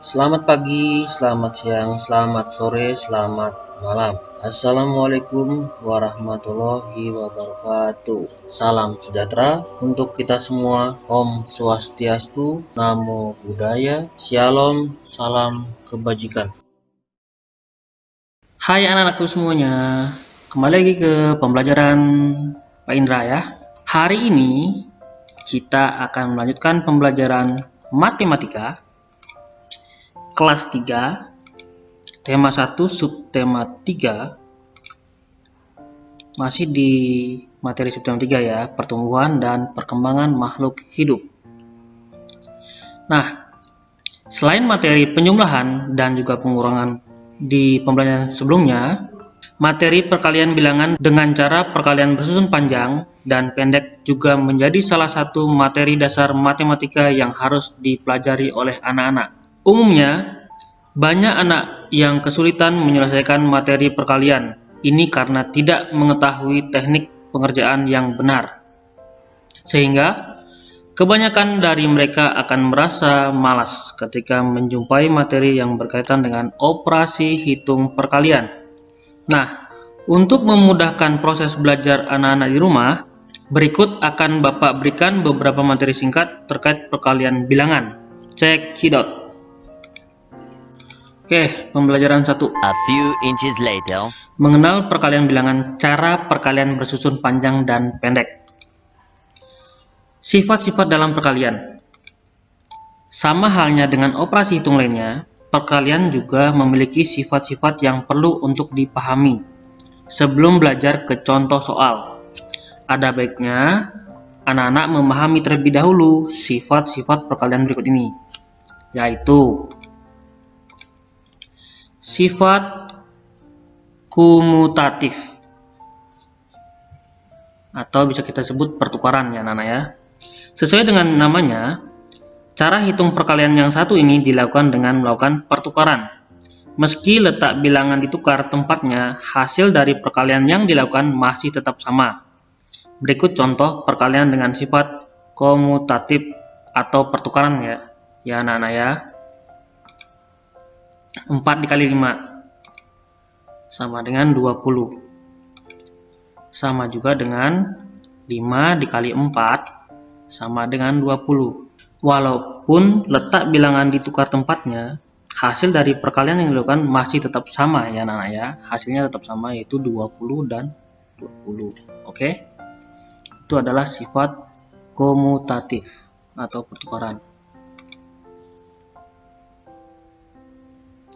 Selamat pagi, selamat siang, selamat sore, selamat malam. Assalamualaikum warahmatullahi wabarakatuh. Salam sejahtera untuk kita semua. Om Swastiastu, Namo Buddhaya, Shalom, salam kebajikan. Hai anak-anakku semuanya, kembali lagi ke pembelajaran Pak Indra ya. Hari ini kita akan melanjutkan pembelajaran matematika kelas 3, tema 1, subtema 3, masih di materi subtema 3 ya, pertumbuhan dan perkembangan makhluk hidup. Nah, selain materi penjumlahan dan juga pengurangan di pembelajaran sebelumnya, materi perkalian bilangan dengan cara perkalian bersusun panjang dan pendek juga menjadi salah satu materi dasar matematika yang harus dipelajari oleh anak-anak. Umumnya, banyak anak yang kesulitan menyelesaikan materi perkalian. Ini karena tidak mengetahui teknik pengerjaan yang benar. Sehingga, kebanyakan dari mereka akan merasa malas ketika menjumpai materi yang berkaitan dengan operasi hitung perkalian. Nah, untuk memudahkan proses belajar anak-anak di rumah, berikut akan Bapak berikan beberapa materi singkat terkait perkalian bilangan. Check it out. Oke, pembelajaran 1. A few inches later. Mengenal perkalian bilangan, cara perkalian bersusun panjang dan pendek. Sifat-sifat dalam perkalian. Sama halnya dengan operasi hitung lainnya, perkalian juga memiliki sifat-sifat yang perlu untuk dipahami. Sebelum belajar ke contoh soal, ada baiknya anak-anak memahami terlebih dahulu sifat-sifat perkalian berikut ini, yaitu sifat komutatif, atau bisa kita sebut pertukaran ya anak-anak ya. Sesuai dengan namanya, cara hitung perkalian yang satu ini dilakukan dengan melakukan pertukaran. Meski letak bilangan ditukar tempatnya, hasil dari perkalian yang dilakukan masih tetap sama. Berikut contoh perkalian dengan sifat komutatif atau pertukaran ya anak-anak ya. 4 dikali 5 sama dengan 20. Sama juga dengan 5 dikali 4 sama dengan 20. Walaupun letak bilangan ditukar tempatnya, hasil dari perkalian yang dilakukan masih tetap sama ya anak-anak ya. Hasilnya tetap sama, yaitu 20 dan 20. Oke? Itu adalah sifat komutatif atau pertukaran.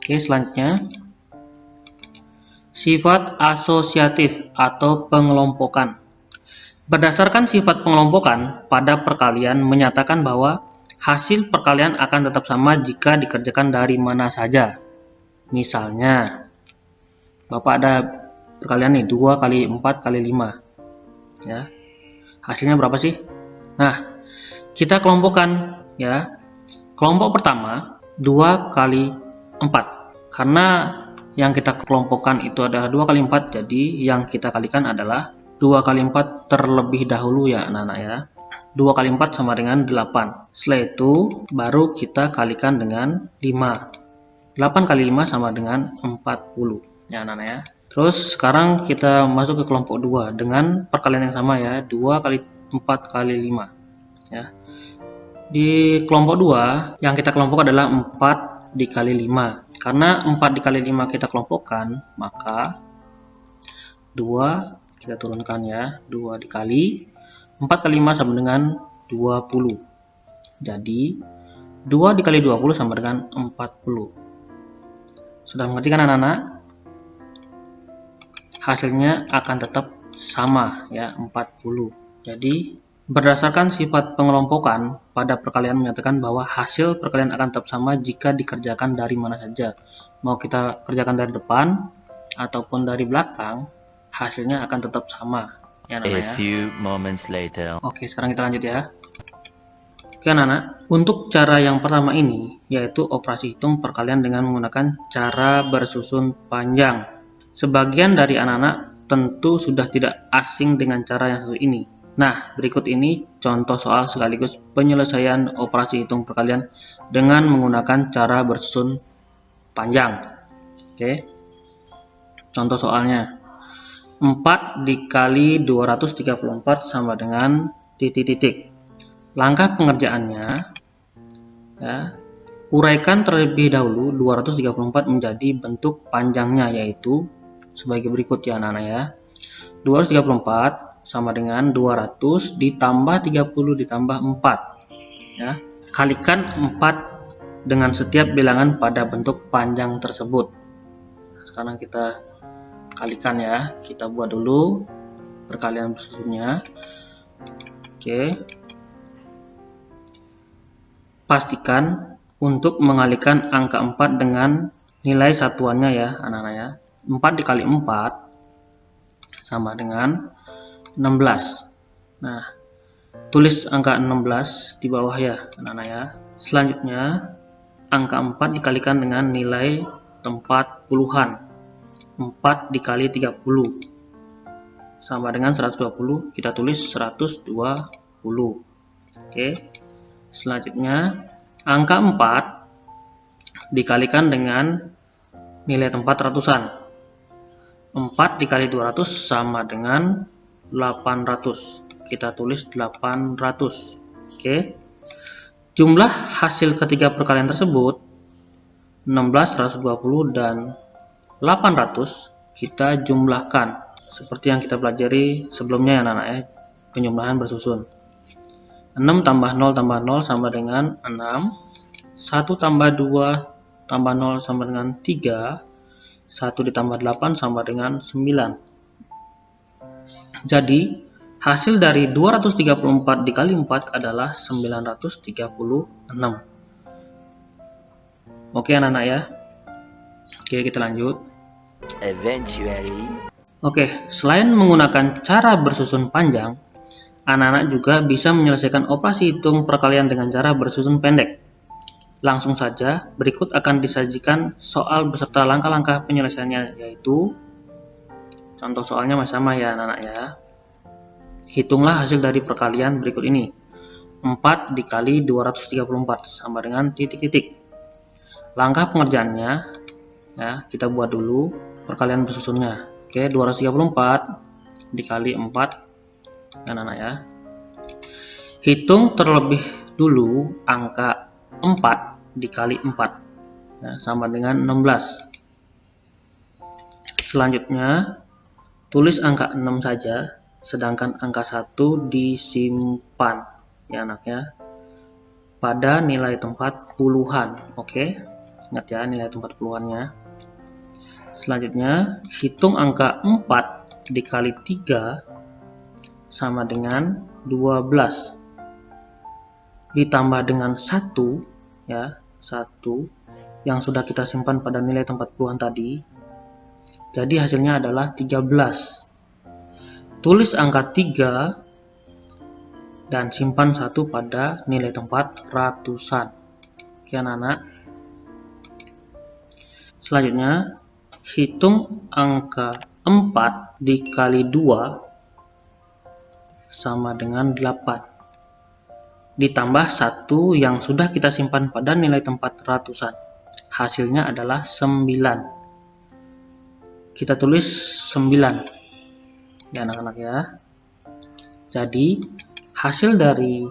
Oke, selanjutnya sifat asosiatif atau pengelompokan. Berdasarkan sifat pengelompokan, pada perkalian menyatakan bahwa hasil perkalian akan tetap sama jika dikerjakan dari mana saja. Misalnya, Bapak ada perkalian nih 2 kali 4 kali 5. Ya. Hasilnya berapa sih? Nah, kita kelompokkan ya. Kelompok pertama 2 kali 4. Karena yang kita kelompokkan itu adalah 2 kali 4, jadi yang kita kalikan adalah 2 kali 4 terlebih dahulu ya anak-anak ya. 2 kali 4 sama dengan 8. Setelah itu baru kita kalikan dengan 5. 8 kali 5 sama dengan 40 ya anak-anak ya. Terus sekarang kita masuk ke kelompok 2 dengan perkalian yang sama ya, 2 kali 4 kali 5 ya. Di kelompok 2 yang kita kelompok adalah 4 dikali 5. Karena 4 dikali 5 kita kelompokkan, maka 2 kita turunkan ya, 2 dikali 4 kali 5 sama dengan 20. Jadi 2 dikali 20 sama dengan 40. Sudah mengerti kan anak-anak? Hasilnya akan tetap sama ya, 40. Jadi berdasarkan sifat pengelompokan, pada perkalian menyatakan bahwa hasil perkalian akan tetap sama jika dikerjakan dari mana saja. Mau kita kerjakan dari depan ataupun dari belakang, hasilnya akan tetap sama ya anak-anak ya. A few moments later. Oke, sekarang kita lanjut ya. Oke anak-anak, untuk cara yang pertama ini, yaitu operasi hitung perkalian dengan menggunakan cara bersusun panjang. Sebagian dari anak-anak tentu sudah tidak asing dengan cara yang satu ini. Nah, berikut ini contoh soal sekaligus penyelesaian operasi hitung perkalian dengan menggunakan cara bersusun panjang. Oke. Contoh soalnya. 4 dikali 234 sama dengan titik-titik. Langkah pengerjaannya, ya, uraikan terlebih dahulu 234 menjadi bentuk panjangnya, yaitu sebagai berikut ya anak-anak ya. 234 sama dengan 200 ditambah 30 ditambah 4. Ya. Kalikan 4 dengan setiap bilangan pada bentuk panjang tersebut. Sekarang kita kalikan ya. Kita buat dulu perkalian bersusunnya. Oke. Pastikan untuk mengalikan angka 4 dengan nilai satuannya ya anak-anak ya. 4 dikali 4 sama dengan 16. Nah, tulis angka 16 di bawah ya anak-anak ya. Selanjutnya angka 4 dikalikan dengan nilai tempat puluhan. 4 dikali 30 sama dengan 120. Kita tulis 120. Oke. Selanjutnya angka 4 dikalikan dengan nilai tempat ratusan. 4 dikali 200 sama dengan 800. Kita tulis 800. Oke. Jumlah hasil ketiga perkalian tersebut 16, 120 dan 800 kita jumlahkan seperti yang kita pelajari sebelumnya ya anak-anak ya, penjumlahan bersusun. 6 tambah 0 tambah 0 sama dengan 6. 1 tambah 2 tambah 0 sama dengan 3. 1 ditambah 8 sama dengan 9. Jadi, hasil dari 234 dikali 4 adalah 936. Oke anak-anak ya. Oke, kita lanjut. Eventually. Oke, selain menggunakan cara bersusun panjang, anak-anak juga bisa menyelesaikan operasi hitung perkalian dengan cara bersusun pendek. Langsung saja, berikut akan disajikan soal beserta langkah-langkah penyelesaiannya, yaitu contoh soalnya masih sama ya anak-anak ya. Hitunglah hasil dari perkalian berikut ini. 4 dikali 234 sama dengan titik-titik. Langkah pengerjaannya, ya, kita buat dulu perkalian bersusunnya. Oke, 234 dikali 4, anak-anak ya. Hitung terlebih dulu angka 4 dikali 4, ya, sama dengan 16. Selanjutnya tulis angka 6 saja, sedangkan angka 1 disimpan ya anak ya pada nilai tempat puluhan. Oke, ingat ya nilai tempat puluhannya. Selanjutnya hitung angka 4 dikali 3 sama dengan 12 ditambah dengan 1 ya, 1 yang sudah kita simpan pada nilai tempat puluhan tadi. Jadi hasilnya adalah 13. Tulis angka 3 dan simpan 1 pada nilai tempat ratusan. Oke anak-anak. Selanjutnya hitung angka 4 dikali 2 sama dengan 8 ditambah 1 yang sudah kita simpan pada nilai tempat ratusan. Hasilnya adalah 9. Kita tulis 9 ya anak-anak ya. Jadi hasil dari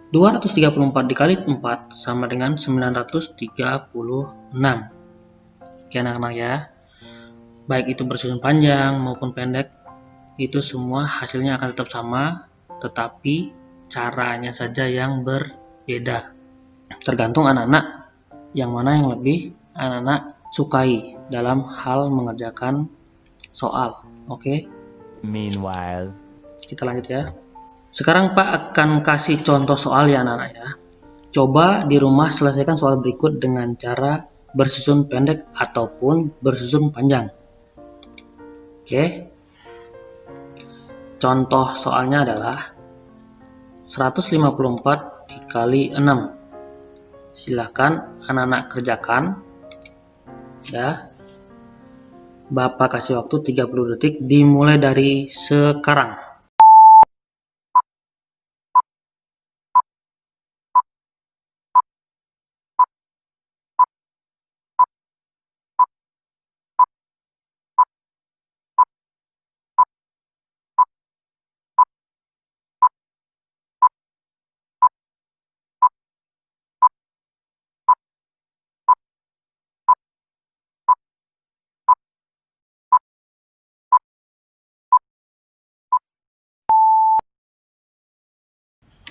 234 dikali 4 sama dengan 936. Oke anak-anak ya. Baik itu bersusun panjang maupun pendek, itu semua hasilnya akan tetap sama, tetapi caranya saja yang berbeda. Tergantung anak-anak yang mana yang lebih anak-anak sukai dalam hal mengerjakan soal. Oke. Meanwhile. Kita lanjut ya. Sekarang Pak akan kasih contoh soal ya anak-anak ya. Coba di rumah selesaikan soal berikut dengan cara bersusun pendek ataupun bersusun panjang. Oke. Contoh soalnya adalah 154 dikali 6. Silahkan anak-anak kerjakan ya. Bapak kasih waktu 30 detik dimulai dari sekarang.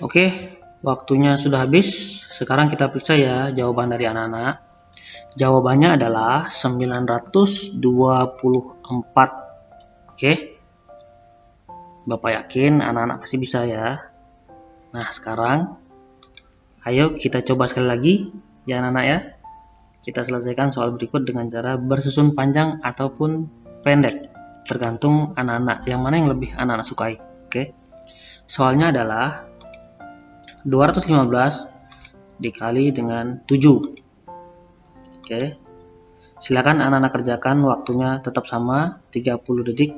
Oke, waktunya sudah habis. Sekarang kita periksa ya jawaban dari anak-anak. Jawabannya adalah 924. Oke. Bapak yakin anak-anak pasti bisa ya. Nah, sekarang ayo kita coba sekali lagi ya anak-anak ya. Kita selesaikan soal berikut dengan cara bersusun panjang ataupun pendek. Tergantung anak-anak, yang mana yang lebih anak-anak sukai. Oke. Soalnya adalah 215 dikali dengan 7. Oke. Silakan anak-anak kerjakan, waktunya tetap sama 30 detik.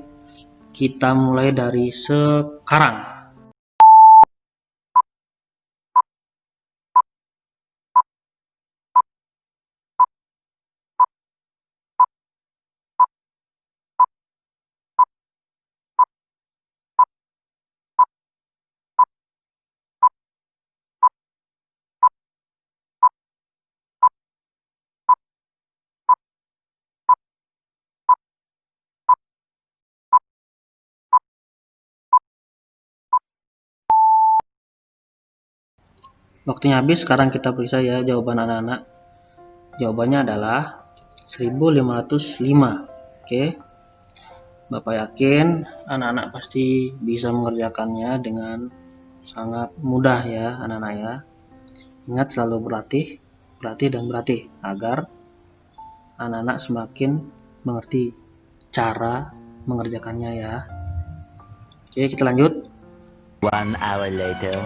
Kita mulai dari sekarang. Waktunya habis, sekarang kita periksa ya jawaban anak-anak. Jawabannya adalah 1505. Oke. Bapak yakin anak-anak pasti bisa mengerjakannya dengan sangat mudah ya anak-anak ya. Ingat selalu berlatih dan berlatih agar anak-anak semakin mengerti cara mengerjakannya ya. Oke, kita lanjut. 1 hour later.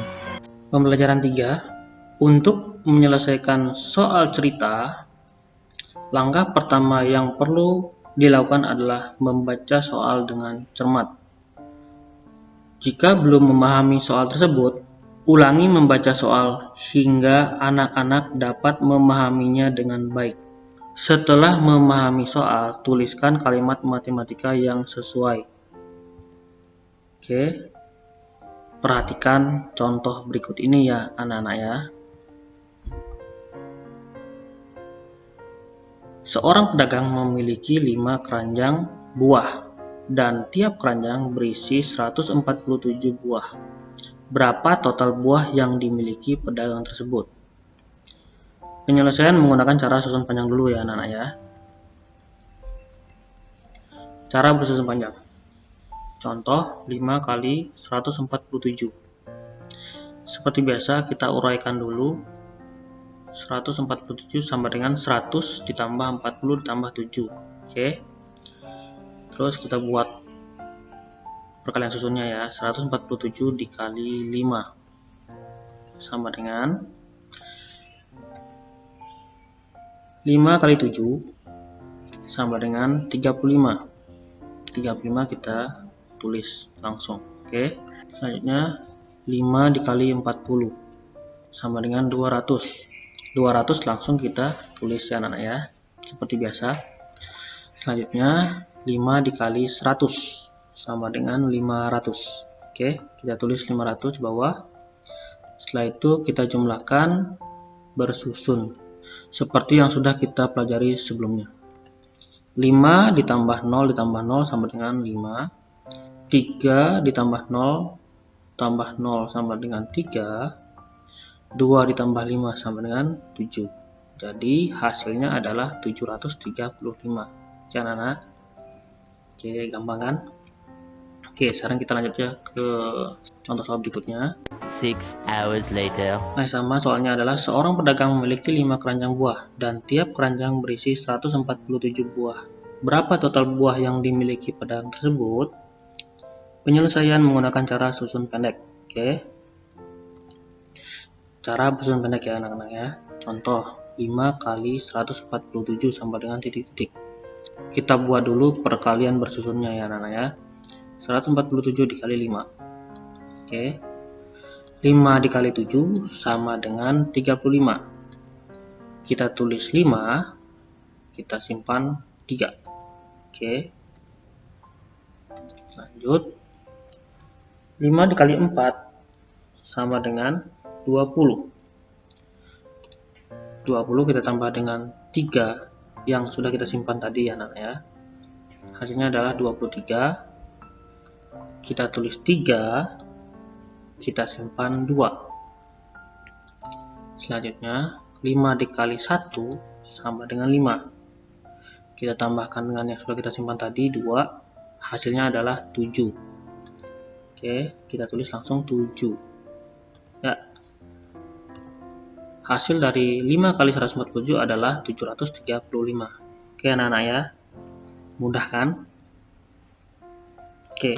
Pembelajaran 3. Untuk menyelesaikan soal cerita, langkah pertama yang perlu dilakukan adalah membaca soal dengan cermat. Jika belum memahami soal tersebut, ulangi membaca soal hingga anak-anak dapat memahaminya dengan baik. Setelah memahami soal, tuliskan kalimat matematika yang sesuai. Oke. Perhatikan contoh berikut ini ya anak-anak ya. Seorang pedagang memiliki 5 keranjang buah dan tiap keranjang berisi 147 buah. Berapa total buah yang dimiliki pedagang tersebut? Penyelesaian menggunakan cara susun panjang dulu ya anak-anak ya. Cara bersusun panjang. Contoh 5 kali 147. Seperti biasa kita uraikan dulu. 147 sama dengan 100 ditambah 40 ditambah 7. Oke. Terus kita buat perkalian susunnya ya. 147 dikali 5 sama dengan 5 kali 7 sama dengan 35. 35 kita tulis langsung. Oke. Selanjutnya 5 dikali 40 sama dengan 200. 200 langsung kita tulis ya anak-anak ya, seperti biasa. Selanjutnya 5 dikali 100 sama dengan 500. Oke, kita tulis 500 bawah. Setelah itu kita jumlahkan bersusun seperti yang sudah kita pelajari sebelumnya. 5 ditambah 0 ditambah 0 sama dengan 5. 3 ditambah 0 tambah 0 sama dengan 3. 2 ditambah 5 sama dengan 7. Jadi hasilnya adalah 735. Oke anak-anak. Oke, gampang kan? Oke, sekarang kita lanjut ya ke contoh soal berikutnya. 6 hours later. Nah, sama soalnya adalah seorang pedagang memiliki 5 keranjang buah dan tiap keranjang berisi 147 buah. Berapa total buah yang dimiliki pedagang tersebut? Penyelesaian menggunakan cara susun pendek. Oke. Cara bersusun pendek ya anak-anak ya. Contoh 5 kali 147 sama dengan titik-titik. Kita buat dulu perkalian bersusunnya ya anak-anak ya. 147 dikali 5. Oke. 5 dikali 7 sama dengan 35. Kita tulis 5, kita simpan 3. Oke. Lanjut. 5 dikali 4 sama dengan 20. 20 kita tambah dengan 3 yang sudah kita simpan tadi ya anak ya. Hasilnya adalah 23. Kita tulis 3, kita simpan 2. Selanjutnya 5 dikali 1 sama dengan 5. Kita tambahkan dengan yang sudah kita simpan tadi 2, hasilnya adalah 7. Oke, kita tulis langsung 7. Ya. Hasil dari 5 kali 147 adalah 735. Oke anak-anak ya. Mudah kan? Oke.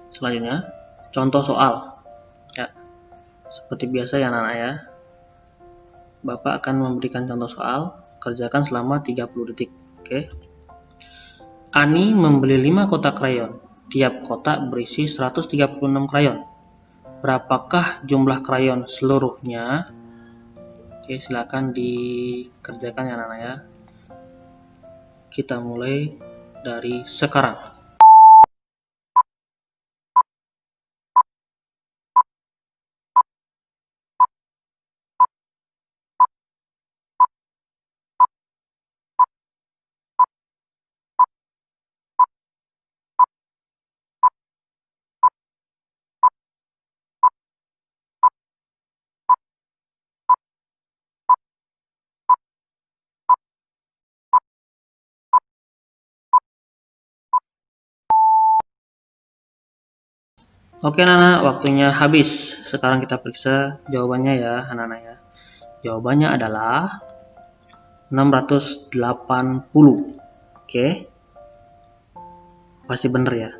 Selanjutnya, contoh soal. Ya. Seperti biasa ya anak-anak ya. Bapak akan memberikan contoh soal, kerjakan selama 30 detik. Oke. Ani membeli 5 kotak krayon. Tiap kotak berisi 136 krayon. Berapakah jumlah krayon seluruhnya? Oke, silakan dikerjakan ya anak-anak ya. Kita mulai dari sekarang. Oke anak-anak, waktunya habis. Sekarang kita periksa jawabannya ya anak-anak ya. Jawabannya adalah 680. Oke. Pasti benar ya?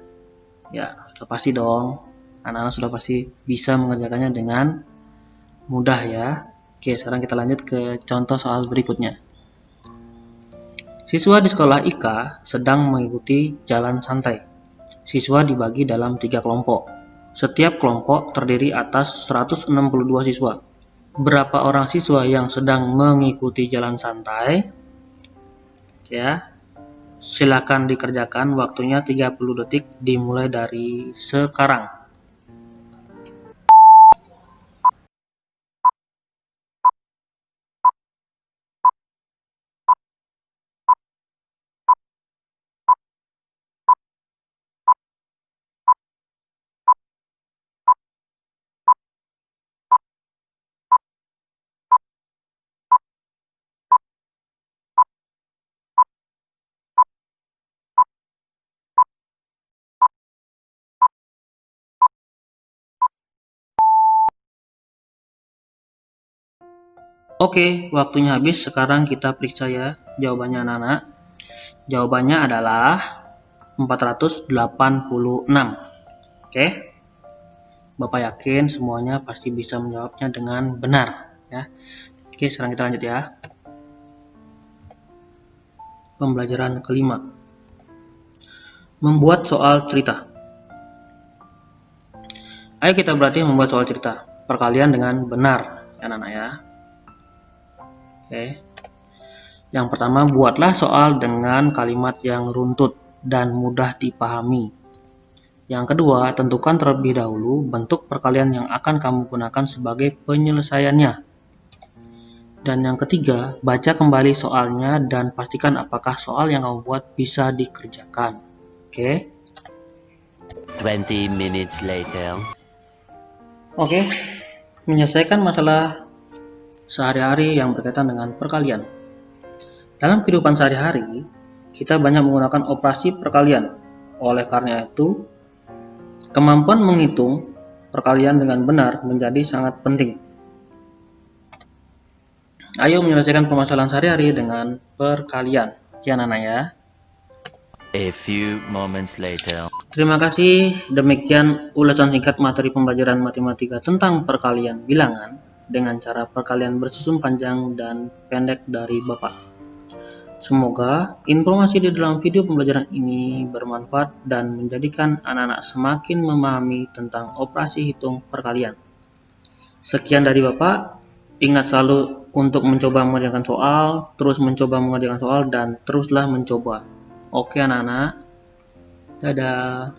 Ya, sudah pasti dong. Anak-anak sudah pasti bisa mengerjakannya dengan mudah ya. Oke, sekarang kita lanjut ke contoh soal berikutnya. Siswa di sekolah IKA sedang mengikuti jalan santai. Siswa dibagi dalam 3 kelompok. Setiap kelompok terdiri atas 162 siswa. Berapa orang siswa yang sedang mengikuti jalan santai? Ya, silakan dikerjakan, waktunya 30 detik dimulai dari sekarang. Oke, waktunya habis. Sekarang kita periksa ya jawabannya anak-anak. Jawabannya adalah 486. Oke. Bapak yakin semuanya pasti bisa menjawabnya dengan benar ya. Oke, sekarang kita lanjut ya. Pembelajaran kelima. Membuat soal cerita. Ayo kita berarti membuat soal cerita. Perkalian dengan benar ya anak-anak ya. Oke. Yang pertama, buatlah soal dengan kalimat yang runtut dan mudah dipahami. Yang kedua, tentukan terlebih dahulu bentuk perkalian yang akan kamu gunakan sebagai penyelesaiannya. Dan yang ketiga, baca kembali soalnya dan pastikan apakah soal yang kamu buat bisa dikerjakan. Oke. 20 minutes later. Oke. Menyelesaikan masalah sehari-hari yang berkaitan dengan perkalian. Dalam kehidupan sehari-hari, kita banyak menggunakan operasi perkalian. Oleh karena itu, kemampuan menghitung perkalian dengan benar menjadi sangat penting. Ayo menyelesaikan permasalahan sehari-hari dengan perkalian. Ya anak-anak ya. A few moments later. Terima kasih. Demikian ulasan singkat materi pembelajaran matematika tentang perkalian bilangan dengan cara perkalian bersusun panjang dan pendek dari Bapak. Semoga informasi di dalam video pembelajaran ini bermanfaat dan menjadikan anak-anak semakin memahami tentang operasi hitung perkalian. Sekian dari Bapak. Ingat selalu untuk mencoba mengerjakan soal, terus mencoba mengerjakan soal, dan teruslah mencoba. Oke anak-anak. Dadah.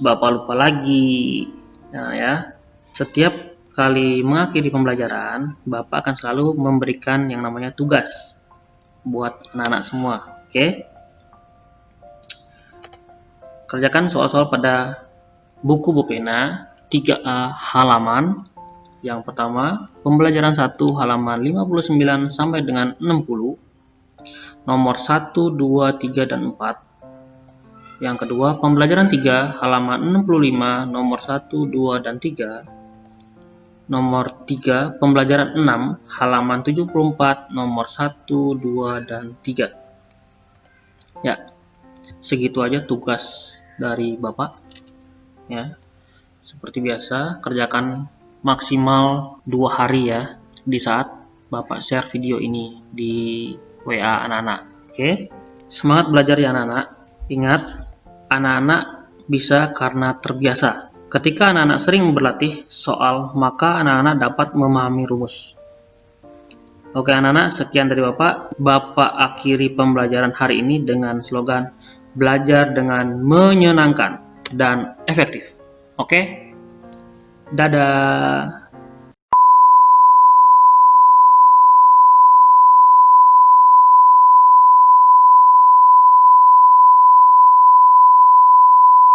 Bapak lupa lagi. Nah ya, setiap kali mengakhiri pembelajaran, Bapak akan selalu memberikan yang namanya tugas buat anak-anak semua. Oke? Kerjakan soal-soal pada buku pena 3 halaman. Yang pertama, pembelajaran 1 halaman 59 sampai dengan 60. Nomor 1, 2, 3, dan 4. Yang kedua, pembelajaran 3 halaman 65, nomor 1, 2, dan 3. Nomor 3, pembelajaran 6 halaman 74, nomor 1, 2, dan 3. Ya, segitu aja tugas dari Bapak. Ya, seperti biasa, kerjakan maksimal 2 hari ya, di saat Bapak share video ini di WA anak-anak. Oke, semangat belajar ya anak-anak. Ingat, anak-anak bisa karena terbiasa. Ketika anak-anak sering berlatih soal, maka anak-anak dapat memahami rumus. Oke anak-anak, sekian dari Bapak. Bapak akhiri pembelajaran hari ini dengan slogan belajar dengan menyenangkan dan efektif. Oke? Dadah.